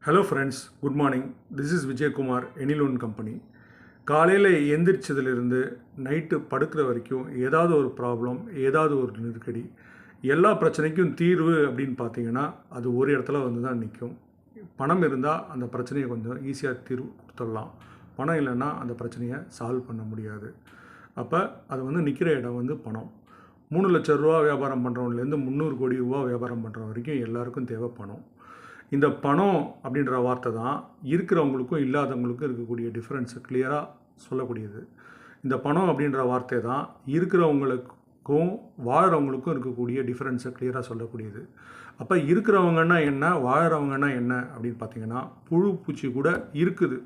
Hello friends, good morning. This is Vijayakumar, Enilon company. காலையில் எந்திரிச்சதுலேருந்து night படுக்கிற வரைக்கும் ஏதாவது ஒரு ப்ராப்ளம், ஏதாவது ஒரு நெருக்கடி. எல்லா பிரச்சனைக்கும் தீர்வு அப்படின்னு பார்த்தீங்கன்னா அது ஒரு இடத்துல வந்து தான் நிற்கும். பணம் இருந்தால் அந்த பிரச்சனையை கொஞ்சம் ஈஸியாக தீர்வு கொடுத்துடலாம். பணம் இல்லைன்னா அந்த பிரச்சனையை சால்வ் பண்ண முடியாது. அப்போ அது வந்து நிற்கிற இடம் வந்து பணம். 3,00,000 வியாபாரம் பண்ணுறவங்கலேருந்து 300 கோடி ரூபா வியாபாரம் பண்ணுற வரைக்கும் எல்லாருக்கும் தேவை பணம். இந்த பணம் அப்படின்ற வார்த்தை தான் இருக்கிறவங்களுக்கும் இல்லாதவங்களுக்கும் இருக்கக்கூடிய டிஃப்ரென்ஸை கிளியராக சொல்லக்கூடியது. இந்த பணம் அப்படின்ற வார்த்தை தான் இருக்கிறவங்களுக்கும் வாழ்கிறவங்களுக்கும் இருக்கக்கூடிய டிஃப்ரென்ஸை கிளியராக சொல்லக்கூடியது. அப்போ இருக்கிறவங்கன்னா என்ன, வாழ்கிறவங்கன்னா என்ன அப்படின்னு பார்த்தீங்கன்னா, புழு பூச்சி கூட இருக்குது.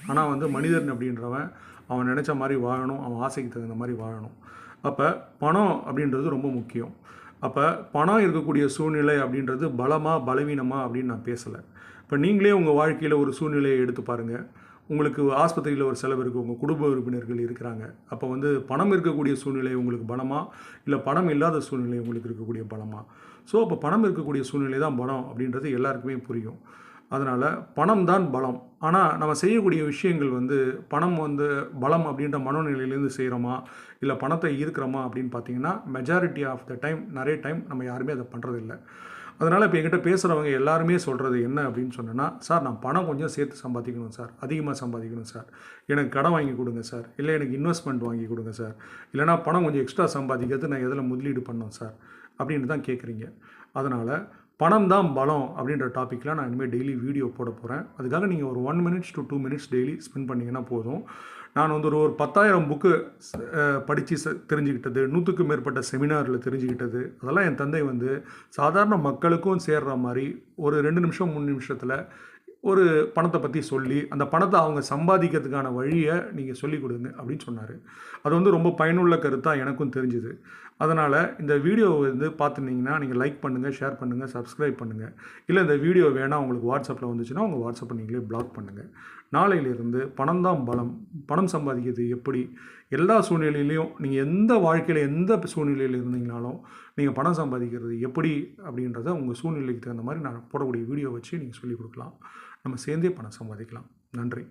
ஆனால் வந்து மனிதன் அப்படின்றவன் அவன் நினச்ச மாதிரி வாழணும், அவன் ஆசைக்கு தகுந்த மாதிரி வாழணும். அப்போ பணம் அப்படின்றது ரொம்ப முக்கியம். அப்போ பணம் இருக்கக்கூடிய சூழ்நிலை அப்படின்றது பலமாக பலவீனமாக அப்படின்னு நான் பேசலை. இப்போ நீங்களே உங்கள் வாழ்க்கையில் ஒரு சூழ்நிலையை எடுத்து பாருங்கள். உங்களுக்கு ஆஸ்பத்திரியில் ஒரு செலவு இருக்குது, உங்கள் குடும்ப உறுப்பினர்கள் இருக்கிறாங்க. அப்போ வந்து பணம் இருக்கக்கூடிய சூழ்நிலை உங்களுக்கு பலமா, இல்லை பணம் இல்லாத சூழ்நிலை உங்களுக்கு இருக்கக்கூடிய பலமா? ஸோ அப்போ பணம் இருக்கக்கூடிய சூழ்நிலை தான் பலம் அப்படின்றது எல்லாருக்குமே புரியும். அதனால் பணம் தான் பலம். ஆனால் நம்ம செய்யக்கூடிய விஷயங்கள் வந்து பணம் வந்து பலம் அப்படின்ற மனநிலையிலேருந்து செய்கிறோமா, இல்லை பணத்தை ஈர்க்கிறோமா அப்படின்னு பார்த்தீங்கன்னா மெஜாரிட்டி ஆஃப் த டைம், நிறைய டைம் நம்ம யாருமே அதை பண்ணுறதில்ல. அதனால் இப்போ என்கிட்ட பேசுகிறவங்க எல்லாருமே சொல்கிறது என்ன அப்படின்னு சொன்னேன்னா, சார் நான் பணம் கொஞ்சம் சேர்த்து சம்பாதிக்கணும் சார், அதிகமாக சம்பாதிக்கணும் சார், எனக்கு கடன் வாங்கி கொடுங்க சார், இல்லை எனக்கு இன்வெஸ்ட்மெண்ட் வாங்கி கொடுங்க சார், இல்லைனா பணம் கொஞ்சம் எக்ஸ்ட்ரா சம்பாதிக்கிறது நான் எதில் முதலீடு பண்ணோம் சார் அப்படின்னு தான் கேட்குறீங்க. அதனால் பணம் தான் பலம் அப்படின்ற டாப்பிக்கில் நான் இனிமேல் டெய்லி வீடியோ போட போகிறேன். அதுக்காக நீங்கள் ஒரு 1 minutes to 2 minutes daily spend பண்ணிங்கன்னா போதும். நான் வந்து ஒரு 10,000 புக்கு படித்து தெரிஞ்சுக்கிட்டது, 100க்கும் மேற்பட்ட செமினாரில் தெரிஞ்சுக்கிட்டது, அதெல்லாம் என் தந்தை வந்து சாதாரண மக்களுக்கும் சேர்கிற மாதிரி ஒரு 2 நிமிஷம் 3 நிமிஷத்தில் ஒரு பணத்தை பற்றி சொல்லி, அந்த பணத்தை அவங்க சம்பாதிக்கிறதுக்கான வழியை நீங்கள் சொல்லிக் கொடுங்க அப்படின்னு சொன்னார். அது வந்து ரொம்ப பயனுள்ள கருத்தாக எனக்கும் தெரிஞ்சுது. அதனால் இந்த வீடியோவை வந்து பார்த்துருந்தீங்கன்னா நீங்கள் லைக் பண்ணுங்கள், ஷேர் பண்ணுங்கள், சப்ஸ்கிரைப் பண்ணுங்கள். இல்லை இந்த வீடியோ வேணால் உங்களுக்கு வாட்ஸ்அப்பில் வந்துச்சுன்னா உங்கள் வாட்ஸ்அப்பை நீங்களே பிளாக் பண்ணுங்கள். நாளையிலிருந்து பணம் தான் பலம், பணம் சம்பாதிக்கிறது எப்படி, எல்லா சூழ்நிலையிலையும் நீங்கள் எந்த வாழ்க்கையில் எந்த சூழ்நிலையில் இருந்தீங்கனாலும் நீங்கள் பணம் சம்பாதிக்கிறது எப்படி அப்படின்றத உங்கள் சூழ்நிலைக்கு தகுந்த மாதிரி நான் போடக்கூடிய வீடியோ வச்சு நீங்கள் சொல்லிக் கொடுக்கலாம். நம்ம சேர்ந்தே பணம் சம்பாதிக்கலாம். நன்றி.